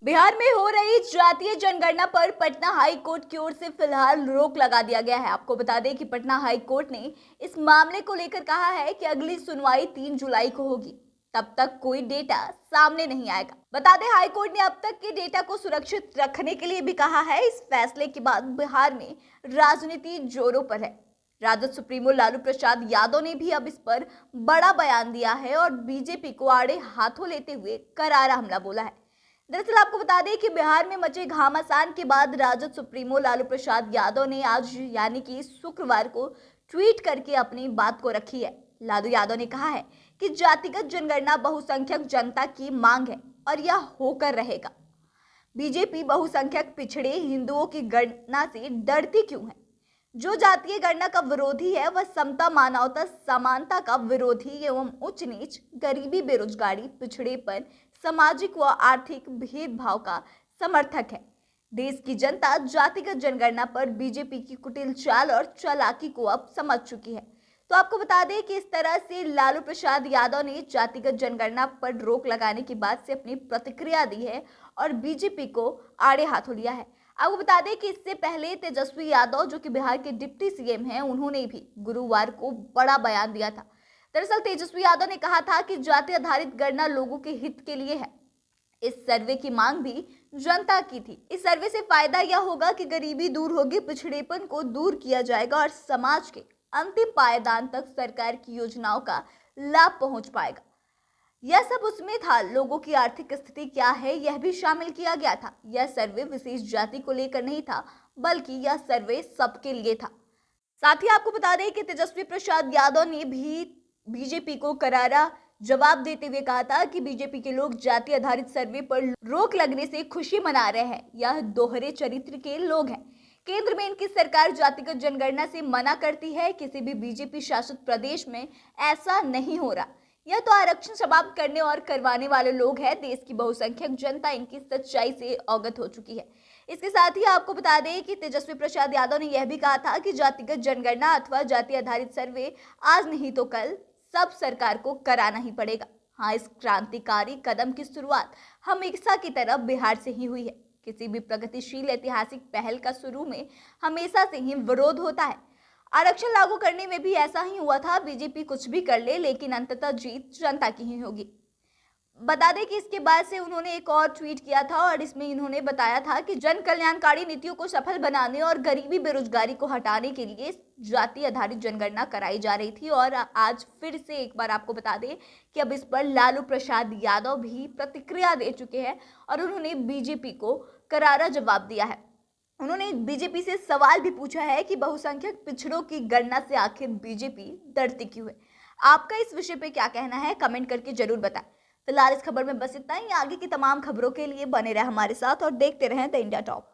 बिहार में हो रही जातीय जनगणना पर पटना हाई कोर्ट की ओर से फिलहाल रोक लगा दिया गया है। आपको बता दें कि पटना हाई कोर्ट ने इस मामले को लेकर कहा है कि अगली सुनवाई 3 जुलाई को होगी। तब तक कोई डेटा सामने नहीं आएगा। बता दें, हाई कोर्ट ने अब तक के डेटा को सुरक्षित रखने के लिए भी कहा है। इस फैसले के बाद बिहार में राजनीति जोरों पर है। राजद सुप्रीमो लालू प्रसाद यादव ने भी अब इस पर बड़ा बयान दिया है और बीजेपी को आड़े हाथों लेते हुए करारा हमला बोला है। दरअसल आपको बता दें कि बिहार में मचे घमासान के बाद राजद सुप्रीमो लालू प्रसाद यादव ने आज यानी कि शुक्रवार को ट्वीट करके अपनी बात को रखी है। लालू यादव ने कहा है कि जातिगत जनगणना बहुसंख्यक जनता की मांग है और यह होकर रहेगा। बीजेपी बहुसंख्यक पिछड़े हिंदुओं की गणना से डरती क्यों है? जो जातीय गणना का विरोधी है वह समता, मानवता, समानता का विरोधी एवं उच्च नीच, गरीबी, बेरोजगारी, पिछड़ेपन, सामाजिक व आर्थिक भेदभाव का समर्थक है। देश की जनता जातिगत जनगणना पर बीजेपी की कुटिल चाल और चालाकी को अब समझ चुकी है। तो आपको बता दें कि इस तरह से लालू प्रसाद यादव ने जातिगत जनगणना पर रोक लगाने की बात से अपनी प्रतिक्रिया दी है और बीजेपी को आड़े हाथों लिया है। आपको बता दें कि इससे पहले तेजस्वी यादव, जो कि बिहार के डिप्टी सीएम हैं, उन्होंने भी गुरुवार को बड़ा बयान दिया था। दरअसल तेजस्वी यादव ने कहा था कि जाति आधारित गणना लोगों के हित के लिए है। इस सर्वे की मांग भी जनता की थी। इस सर्वे से फायदा यह होगा कि गरीबी दूर होगी, पिछड़ेपन को दूर किया जाएगा और समाज के अंतिम पायदान तक सरकार की योजनाओं का लाभ पहुंच पाएगा। यह सब उसमें था। लोगों की आर्थिक स्थिति क्या है यह भी शामिल किया गया था। यह सर्वे विशेष जाति को लेकर नहीं था, बल्कि यह सर्वे सबके लिए था। साथ ही आपको बता दें कि तेजस्वी प्रसाद यादव ने भी बीजेपी को करारा जवाब देते हुए कहा था कि बीजेपी के लोग जाति आधारित सर्वे पर रोक लगने से खुशी मना रहे हैं। यह दोहरे चरित्र के लोग हैं। केंद्र में इनकी सरकार जातिगत जनगणना से मना करती है। किसी भी बीजेपी शासित प्रदेश में ऐसा नहीं हो रहा। यह तो आरक्षण समाप्त करने और करवाने वाले लोग हैं। देश की बहुसंख्यक जनता इनकी सच्चाई से अवगत हो चुकी है। इसके साथ ही आपको बता दें कि तेजस्वी प्रसाद यादव ने यह भी कहा था कि जातिगत जनगणना अथवा जाति आधारित सर्वे आज नहीं तो कल सब सरकार को कराना ही पड़ेगा। हाँ, इस क्रांतिकारी कदम की शुरुआत हमेशा की तरह बिहार से ही हुई है। किसी भी प्रगतिशील ऐतिहासिक पहल का शुरू में हमेशा से ही विरोध होता है। आरक्षण लागू करने में भी ऐसा ही हुआ था। बीजेपी कुछ भी कर ले, लेकिन अंततः जीत जनता की ही होगी। बता दें कि इसके बाद से उन्होंने एक और ट्वीट किया था और इसमें इन्होंने बताया था कि जन कल्याणकारी नीतियों को सफल बनाने और गरीबी, बेरोजगारी को हटाने के लिए जाति आधारित जनगणना कराई जा रही थी। और आज फिर से एक बार आपको बता दें कि अब इस पर लालू प्रसाद यादव भी प्रतिक्रिया दे चुके हैं और उन्होंने बीजेपी को करारा जवाब दिया है। उन्होंने बीजेपी से सवाल भी पूछा है कि बहुसंख्यक पिछड़ों की गणना से आखिर बीजेपी डरती क्यों है। आपका इस विषय पे क्या कहना है, कमेंट करके जरूर बताएं। फिलहाल इस खबर में बस इतना ही। आगे की तमाम खबरों के लिए बने रहे हमारे साथ और देखते रहें द इंडिया टॉप।